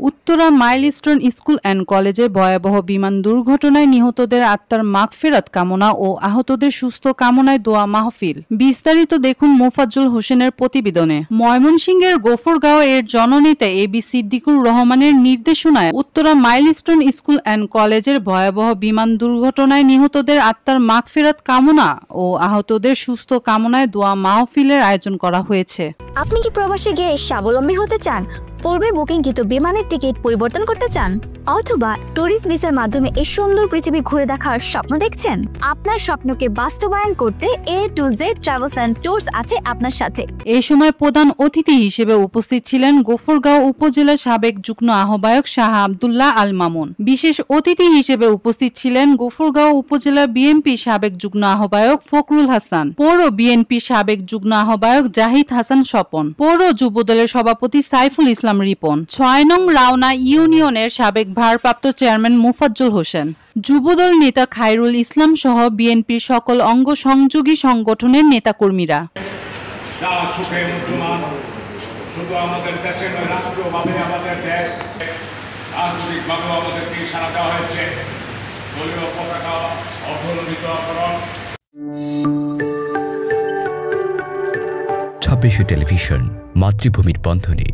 Uttara milestone school and কলেজে ভয়াবহ বিমান দুর্ঘটনায় নিহতদের আত্মার মাগফিরাত কামনা ও আহতদের সুস্থ কামনায় দোয়া মাহফিল। বিস্তারিত দেখুন মোফাজ্জল হোসেনের প্রতিবেদনে। ময়মনসিংহের গফরগাঁও এর জননেতা এবি সিদ্দিকুর রহমানের নির্দেশনায় উত্তরা মাইলস্টোন স্কুল অ্যান্ড কলেজের ভয়াবহ বিমান দুর্ঘটনায় নিহতদের আত্মার মাগফিরাত কামনা ও আহতদের সুস্থ কামনায় দোয়া মাহফিলের আয়োজন করা হয়েছে। আপনি কি প্রবাসে গিয়ে স্বাবলম্বী হতে চান? পূর্বে বুকিংকৃত বিমানের টিকিট পরিবর্তন করতে চান, অথবা ট্যুরিস্ট ভিসার মাধ্যমে এই সুন্দর পৃথিবী ঘুরে দেখার স্বপ্ন দেখছেন? আপনার স্বপ্নকে বাস্তবায়ন করতে A to Z travels and tours আছে আপনার সাথে। এই সময় প্রধান অতিথি হিসেবে উপস্থিত ছিলেন গফরগাঁও উপজেলার সাবেক যুগ্ম আহ্বায়ক শাহ আব্দুল্লাহ আল মামুন। বিশেষ অতিথি হিসেবে উপস্থিত ছিলেন গফরগাঁও উপজেলা বিএনপি সাবেক যুগ্ম আহ্বায়ক ফখরুল হাসান, পৌর বিএনপি সাবেক যুগ্ম আহ্বায়ক জাহিদ হাসান স্বপন, পৌর যুবদলের সভাপতি সাইফুল ইসলাম রিপন, ৬ নং রাওনা ইউনিয়নের সাবেক ভারপ্রাপ্ত চেয়ারম্যান মোফাজ্জল হোসেন, যুবদল নেতা খায়রুল ইসলাম সহ বিএনপির সকল অঙ্গ সংযোগী সংগঠনের নেতাকর্মীরা। যারা সুখে মুসলমান, শুধু আমাদের দেশে নয়, রাষ্ট্রীয়ভাবে আমাদের দেশ, রাজনৈতিকভাবেও আমাদেরকে ইশারা দেওয়া হয়েছে দলীয় পতাকা অর্থনীতিকরণ। 26 টেলিভিশন, মাতৃভূমির বন্ধনে।